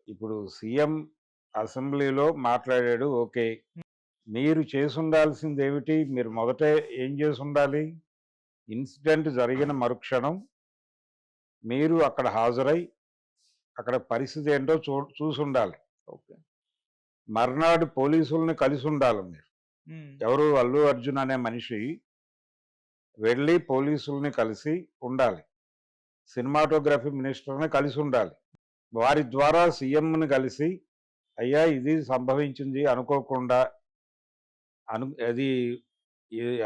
ఇప్పుడు సీఎం అసెంబ్లీలో మాట్లాడాడు. ఓకే. మీరు చేసుండాల్సిందేమిటి? మీరు మొదటే ఏం చేసుండాలి? ఇన్సిడెంట్ జరిగిన మరుక్షణం మీరు అక్కడ హాజరై, అక్కడ పరిస్థితి ఏంటో చూసుండాలి. ఓకే. మర్నాడు పోలీసుల్ని కలిసుండాలి మీరు. హ్మ్. ఎవరు? అల్లు అర్జున్ అనే మనిషి వెళ్ళి పోలీసుల్ని కలిసి ఉండాలి. సినిమాటోగ్రఫీ మినిస్టర్‌ని కలిసుండాలి. వారి ద్వారా సీఎంని కలిసి, అయ్యా ఇది సంభవించింది అనుకోకుండా. అది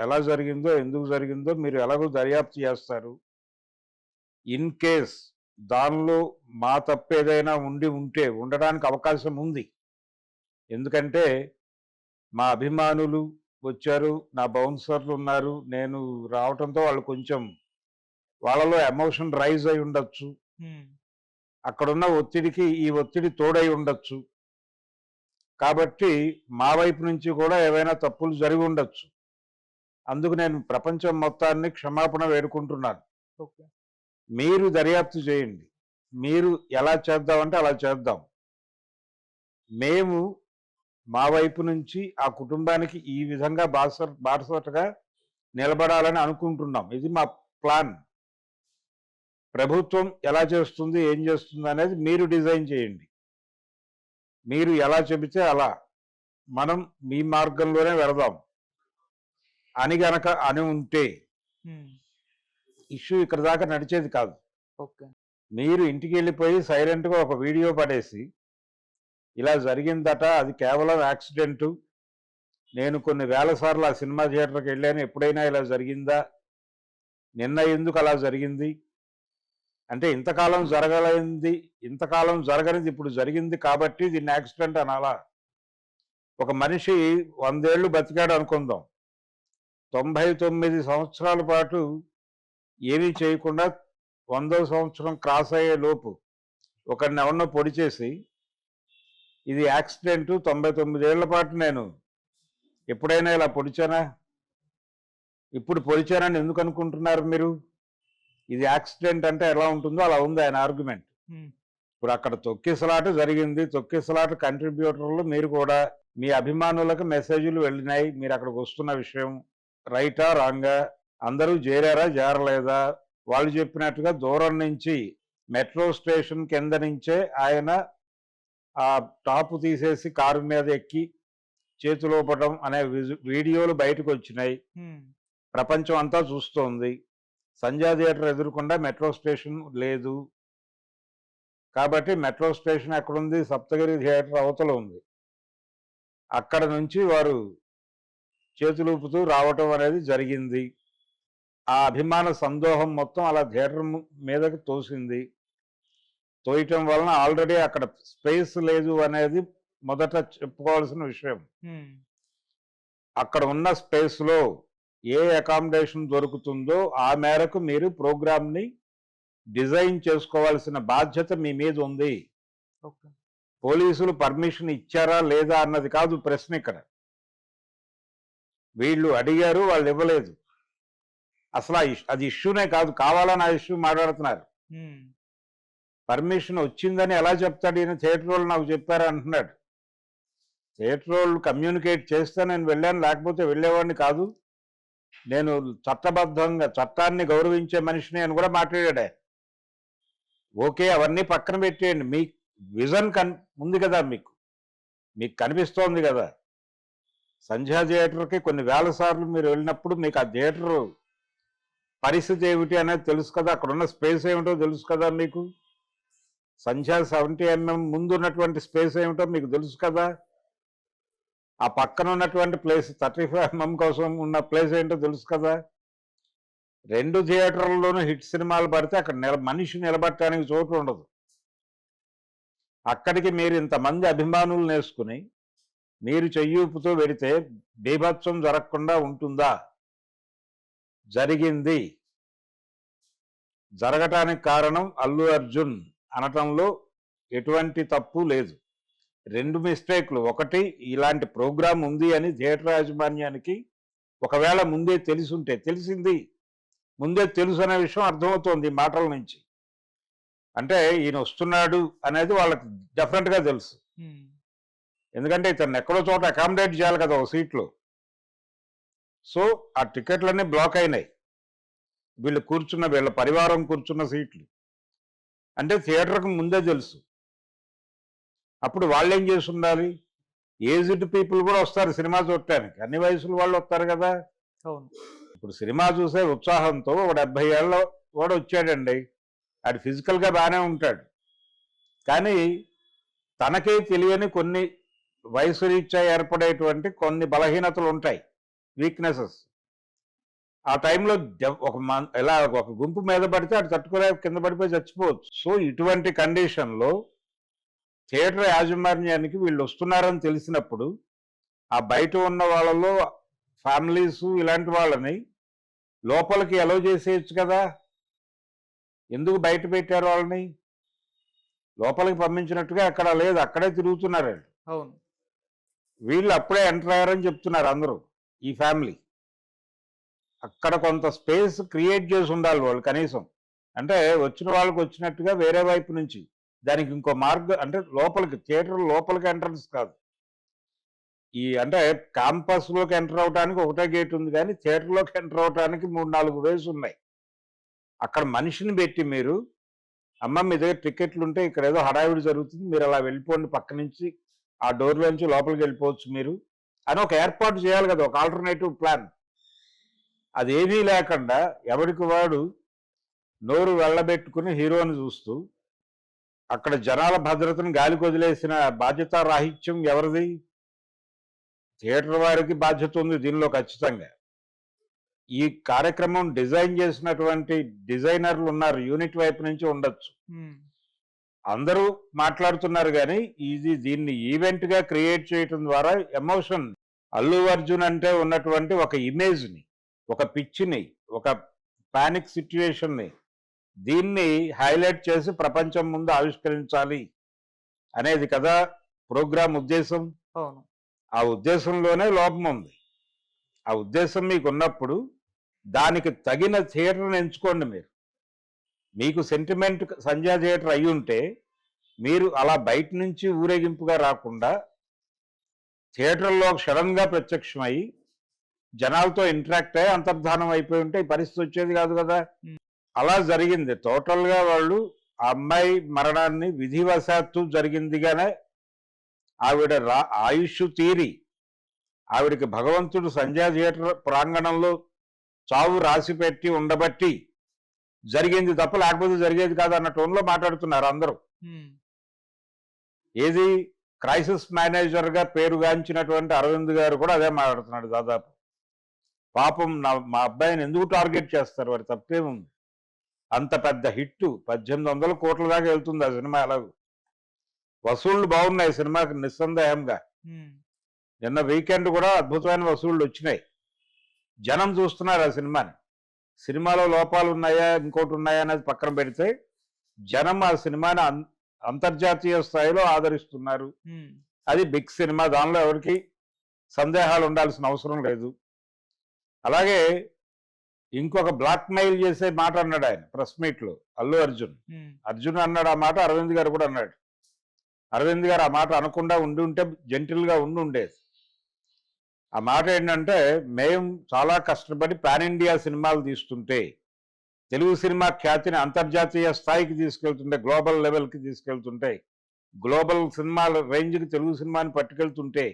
ఎలా జరిగిందో, ఎందుకు జరిగిందో మీరు ఎలాగో దర్యాప్తు చేస్తారు. ఇన్ కేస్ దానిలో మా తప్పేదైనా ఉండడానికి అవకాశం ఉంది. ఎందుకంటే మా అభిమానులు వచ్చారు, నా బౌన్సర్లు ఉన్నారు. నేను రావటంతో వాళ్ళు కొంచెం వాళ్ళలో ఎమోషన్ రైజ్ అయి ఉండొచ్చు. అక్కడున్న ఒత్తిడికి ఈ ఒత్తిడి తోడై ఉండొచ్చు. కాబట్టి మా వైపు నుంచి కూడా ఏవైనా తప్పులు జరిగి ఉండొచ్చు. అందుకు నేను ప్రపంచం మొత్తాన్ని క్షమాపణ వేడుకుంటున్నాను. ఓకే. మీరు దర్యాప్తు చేయండి. మీరు ఎలా చేద్దామంటే అలా చేద్దాం. మేము మా వైపు నుంచి ఆ కుటుంబానికి ఈ విధంగా బాసటగా నిలబడాలని అనుకుంటున్నాం. ఇది మా ప్లాన్. ప్రభుత్వం ఎలా చేస్తుంది, ఏం చేస్తుంది అనేది మీరు డిజైన్ చేయండి. మీరు ఎలా చెబితే అలా మనం మీ మార్గంలోనే వెళదాం అని గనక అని ఉంటే ఇష్యూ ఇక్కడ దాకా నడిచేది కాదు. ఓకే. మీరు ఇంటికి వెళ్ళిపోయి సైలెంట్గా ఒక వీడియో పడేసి, ఇలా జరిగిందట, అది కేవలం యాక్సిడెంటు, నేను కొన్ని వేల సార్లు ఆ సినిమా థియేటర్కి వెళ్ళాను, ఎప్పుడైనా ఇలా జరిగిందా, నిన్న ఎందుకు అలా జరిగింది అంటే ఇంతకాలం జరగనిది ఇప్పుడు జరిగింది కాబట్టి దీన్ని యాక్సిడెంట్ అనాలా? ఒక మనిషి 100 ఏళ్ళు బతికాడు అనుకుందాం. 99 సంవత్సరాల పాటు ఏమీ చేయకుండా 100వ సంవత్సరం క్రాస్ అయ్యే లోపు ఒకరిని ఎవరినో పొడి చేసి, ఇది యాక్సిడెంటు, 99 ఏళ్ల పాటు నేను ఎప్పుడైనా ఇలా పొడిచానా, ఇప్పుడు పొడిచానని ఎందుకు అనుకుంటున్నారు మీరు? ఇది యాక్సిడెంట్ అంటే ఎలా ఉంటుందో అలా ఉంది ఆయన ఆర్గ్యుమెంట్. ఇప్పుడు అక్కడ తొక్కిసలాట జరిగింది. తొక్కిసలాట కంట్రిబ్యూటర్లు మీరు కూడా, మీ అభిమానులకు మెసేజ్లు వెళ్ళినాయి. మీరు అక్కడికి వస్తున్న విషయం రైటా రాంగా, అందరూ చేరారా చేరలేదా, వాళ్ళు చెప్పినట్టుగా దూరం నుంచి మెట్రో స్టేషన్ కింద నుంచే ఆయన ఆ టాపు తీసేసి కారు మీద ఎక్కి చేతులోపడం అనే వీడియోలు బయటకు వచ్చినాయి. ప్రపంచం అంతా చూస్తోంది. సంధ్యా థియేటర్ ఎదురుకుండా మెట్రో స్టేషన్ లేదు. కాబట్టి మెట్రో స్టేషన్ ఎక్కడుంది? సప్తగిరి థియేటర్ అవతల ఉంది. అక్కడ నుంచి వారు చేతులూపుతూ రావటం అనేది జరిగింది. ఆ అభిమాన సందోహం మొత్తం అలా థియేటర్ మీదకి తోసింది. తోయటం వలన ఆల్రెడీ అక్కడ స్పేస్ లేదు అనేది మొదట చెప్పుకోవాల్సిన విషయం. అక్కడ ఉన్న స్పేస్లో ఏ అకామిడేషన్ దొరుకుతుందో ఆ మేరకు మీరు ప్రోగ్రామ్ని డిజైన్ చేసుకోవాల్సిన బాధ్యత మీ మీద ఉంది. పోలీసులు పర్మిషన్ ఇచ్చారా లేదా అన్నది కాదు ప్రశ్న ఇక్కడ. వీళ్ళు అడిగారు, వాళ్ళు ఇవ్వలేదు. అసలు అది ఇష్యూనే కాదు, కావాలని ఆ ఇష్యూ మాట్లాడుతున్నారు. పర్మిషన్ వచ్చిందని ఎలా చెప్తాడు ఈయన? థియేటర్ వాళ్ళు నాకు చెప్పారా అంటున్నాడు. థియేటర్ వాళ్ళు కమ్యూనికేట్ చేస్తే నేను వెళ్ళాను, లేకపోతే వెళ్ళేవాడిని కాదు. నేను చట్టబద్ధంగా చట్టాన్ని గౌరవించే మనిషిని అని కూడా మాట్లాడాడే. ఓకే, అవన్నీ పక్కన పెట్టేయండి. మీ విజన్ ఉంది కదా, మీకు కనిపిస్తోంది కదా. సంధ్యా థియేటర్కి కొన్ని వేల సార్లు మీరు వెళ్ళినప్పుడు మీకు ఆ థియేటర్ పరిస్థితి ఏమిటి అనేది తెలుసు కదా, అక్కడ ఉన్న స్పేస్ ఏమిటో తెలుసు కదా మీకు. సంధ్యా 70 mm ముందు ఉన్నటువంటి స్పేస్ ఏమిటో మీకు తెలుసు కదా. ఆ పక్కన ఉన్నటువంటి ప్లేస్ 35 mm కోసం ఉన్న ప్లేస్ ఏంటో తెలుసు కదా. 2 థియేటర్లలోనూ హిట్ సినిమాలు పడితే అక్కడ మనిషి నిలబట్టడానికి చోటు ఉండదు. అక్కడికి మీరు ఇంతమంది అభిమానులు నేసుకుని మీరు చెయ్యూపుతో వెడితే బీభత్సం జరగకుండా ఉంటుందా? జరిగింది. జరగటానికి కారణం అల్లు అర్జున్ అనటంలో ఎటువంటి తప్పు లేదు. 2 మిస్టేక్లు. ఒకటి, ఇలాంటి ప్రోగ్రాం ఉంది అని థియేటర్ యాజమాన్యానికి ఒకవేళ ముందే తెలిసింది, ముందే తెలుసు అనే విషయం అర్థమవుతోంది మాటల నుంచి. అంటే ఈయన వస్తున్నాడు అనేది వాళ్ళకి డెఫినెట్గా తెలుసు. ఎందుకంటే ఇతను ఎక్కడో చోట అకామిడేట్ చేయాలి కదా ఒక సీట్లో. సో ఆ టికెట్లన్నీ బ్లాక్ అయినాయి. వీళ్ళ పరివారం కూర్చున్న సీట్లు. అంటే థియేటర్కి ముందే తెలుసు. అప్పుడు వాళ్ళు ఏం చేసి ఉండాలి? ఏజ్డ్ పీపుల్ కూడా వస్తారు సినిమా చూడటానికి. అన్ని వయసుల వాళ్ళు వస్తారు కదా. అవును. ఇప్పుడు సినిమా చూసే ఉత్సాహంతో ఒక 70 ఏళ్ళ వాడు వచ్చాడండి. ఆడు ఫిజికల్గా బాగానే ఉంటాడు. కానీ తనకే తెలియని కొన్ని వయసు రీత్యా ఏర్పడేటువంటి కొన్ని బలహీనతలు ఉంటాయి, వీక్నెసెస్. ఆ టైంలో ఇలా ఒక గుంపు మీద పడితే అటు తట్టుకునే కింద పడిపోయి చచ్చిపోవచ్చు. సో ఇటువంటి కండిషన్లో థియేటర్ యాజమాన్యానికి వీళ్ళు వస్తున్నారని తెలిసినప్పుడు ఆ బయట ఉన్న వాళ్ళలో ఫ్యామిలీస్ ఇలాంటి వాళ్ళని లోపలికి అలౌ చేసేయచ్చు కదా. ఎందుకు బయట పెట్టారు వాళ్ళని? లోపలికి పంపించినట్టుగా అక్కడ లేదు, అక్కడే తిరుగుతున్నారు వాళ్ళు. అవును. వీళ్ళు అప్పుడే ఎంటర్ అయ్యారని చెప్తున్నారు అందరూ. ఈ ఫ్యామిలీ అక్కడ కొంత స్పేస్ క్రియేట్ చేసి ఉండాలి వాళ్ళు కనీసం. అంటే వచ్చిన వాళ్ళకి వచ్చినట్టుగా వేరే వైపు నుంచి దానికి ఇంకో మార్గం, అంటే లోపలికి థియేటర్ లోపలికి ఎంట్రన్స్ కాదు. అంటే క్యాంపస్లోకి ఎంటర్ అవడానికి ఒకటే గేట్ ఉంది, కానీ థియేటర్లోకి ఎంటర్ అవడానికి 3-4 వేస్ ఉన్నాయి. అక్కడ మనిషిని పెట్టి మీరు, అమ్మ మీ దగ్గర టికెట్లు ఉంటే ఇక్కడ ఏదో హడావిడి జరుగుతుంది, మీరు అలా వెళ్ళిపోండి, పక్క నుంచి ఆ డోర్లోంచి లోపలికి వెళ్ళిపోవచ్చు మీరు అని ఒక ఏర్పాటు చేయాలి కదా, ఒక ఆల్టర్నేటివ్ ప్లాన్. అదేమీ లేకుండా ఎవరికి వాడు నోరు వెళ్ళబెట్టుకుని హీరోని చూస్తూ అక్కడ జనాల భద్రతను గాలికి వదిలేసిన బాధ్యతారాహిత్యం ఎవరిది? థియేటర్ వారికి బాధ్యత ఉంది దీనిలో ఖచ్చితంగా. ఈ కార్యక్రమం డిజైన్ చేసినటువంటి డిజైనర్లు ఉన్నారు, యూనిట్ వైపు నుంచి ఉండొచ్చు. అందరూ మాట్లాడుతున్నారు, కానీ దీన్ని ఈవెంట్గా క్రియేట్ చేయటం ద్వారా ఎమోషన్, అల్లు అర్జున్ అంటే ఉన్నటువంటి ఒక ఇమేజ్ని, ఒక పిచ్చిని, ఒక పానిక్ సిచ్యువేషన్ని, దీన్ని హైలైట్ చేసి ప్రపంచం ముందు ఆవిష్కరించాలి అనేది కదా ప్రోగ్రాం ఉద్దేశం. అవును. ఆ ఉద్దేశంలోనే లోపం ఉంది. ఆ ఉద్దేశం మీకు ఉన్నప్పుడు దానికి తగిన థియేటర్ని ఎంచుకోండి. మీకు సెంటిమెంట్ సంధ్యా థియేటర్ అయి ఉంటే మీరు అలా బయట నుంచి ఊరేగింపుగా రాకుండా థియేటర్లో సడన్గా ప్రత్యక్షమై జనాలతో ఇంటరాక్ట్ అయ్యి అంతర్ధానం అయిపోయి ఉంటే ఈ పరిస్థితి వచ్చేది కాదు కదా. అలా జరిగింది. టోటల్గా వాళ్ళు ఆ అమ్మాయి మరణాన్ని విధివశాత్తు జరిగిందిగానే ఆవిడ ఆయుష్ తీరి ఆవిడకి భగవంతుడు సంధ్యా థియేటర్ ప్రాంగణంలో చావు రాసిపెట్టి ఉండబట్టి జరిగింది తప్ప లేకపోతే జరిగేది కాదు అన్న టోన్లో మాట్లాడుతున్నారు అందరూ. ఏది క్రైసిస్ మేనేజర్గా పేరుగాంచినటువంటి అరవింద్ గారు కూడా అదే మాట్లాడుతున్నాడు దాదాపు. పాపం మా అబ్బాయిని ఎందుకు టార్గెట్ చేస్తారు, వారి తప్పేముంది? అంత పెద్ద హిట్ 1800 కోట్ల దాకా వెళ్తుంది ఆ సినిమా. ఎలాగూ వసూళ్లు బాగున్నాయి సినిమాకి నిస్సందేహంగా. నిన్న వీకెండ్ కూడా అద్భుతమైన వసూళ్లు వచ్చినాయి. జనం చూస్తున్నారు ఆ సినిమాని. సినిమాలో లోపాలు ఉన్నాయా ఇంకోటి ఉన్నాయా అనేది పక్కన పెడితే జనం ఆ సినిమాని అంతర్జాతీయ స్థాయిలో ఆదరిస్తున్నారు. అది బిగ్ సినిమా, దానిలో ఎవరికి సందేహాలు ఉండాల్సిన అవసరం లేదు. అలాగే ఇంకొక బ్లాక్ మెయిల్ చేసే మాట అన్నాడు ఆయన ప్రెస్ మీట్లో, అల్లు అర్జున్ అన్నాడు ఆ మాట. అరవింద్ గారు కూడా అన్నాడు. అరవింద్ గారు ఆ మాట అనకుండా ఉంటే జెంటిల్గా ఉండేది. ఆ మాట ఏంటంటే, మేము చాలా కష్టపడి పాన్ ఇండియా సినిమాలు తీస్తుంటే, తెలుగు సినిమా ఖ్యాతిని అంతర్జాతీయ స్థాయికి తీసుకెళ్తుంటే, గ్లోబల్ లెవెల్కి తీసుకెళ్తుంటే, గ్లోబల్ సినిమాల రేంజ్కి తెలుగు సినిమాని పట్టుకెళ్తుంటే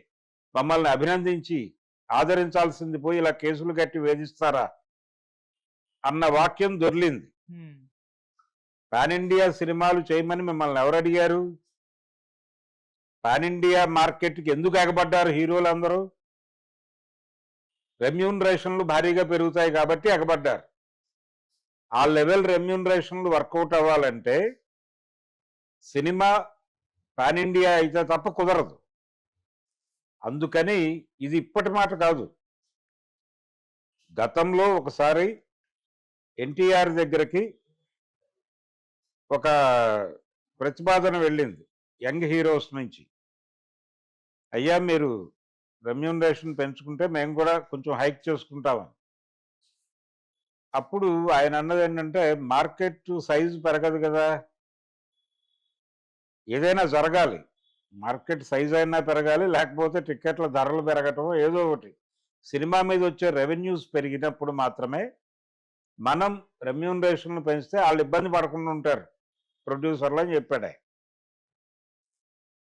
మమ్మల్ని అభినందించి ఆదరించాల్సింది పోయి ఇలా కేసులు కట్టి వేధిస్తారా అన్న వాక్యం దొర్లింది. పాన్ ఇండియా సినిమాలు చేయమని మిమ్మల్ని ఎవరు అడిగారు? పాన్ ఇండియా మార్కెట్కి ఎందుకు ఎగబడ్డారు హీరోలు అందరూ? రెమ్యూనరేషన్లు భారీగా పెరుగుతాయి కాబట్టి ఎగబడ్డారు. ఆ లెవెల్ రెమ్యూనరేషన్లు వర్కౌట్ అవ్వాలంటే సినిమా పాన్ ఇండియా అయితే తప్ప కుదరదు. అందుకని ఇది ఇప్పటి మాట కాదు. గతంలో ఒకసారి ఎన్టీఆర్ దగ్గరికి ఒక ప్రతిపాదన వెళ్ళింది యంగ్ హీరోస్ నుంచి. అయ్యా మీరు రెమ్యూనరేషన్ పెంచుకుంటే మేము కూడా కొంచెం హైక్ చేసుకుంటామని. అప్పుడు ఆయన అన్నది ఏంటంటే, మార్కెట్ సైజు పెరగదు కదా, ఏదైనా జరగాలి. మార్కెట్ సైజ్ అయినా పెరగాలి, లేకపోతే టికెట్ల ధరలు పెరగటం ఏదో ఒకటి. సినిమా మీద వచ్చే రెవెన్యూస్ పెరిగినప్పుడు మాత్రమే మనం రెమ్యూనరేషన్‌లు పెంచితే ఆళ్ళు ఇబ్బంది పడకుండా ఉంటారు. ప్రొడ్యూసర్‌లు అని చెప్పాడాయన.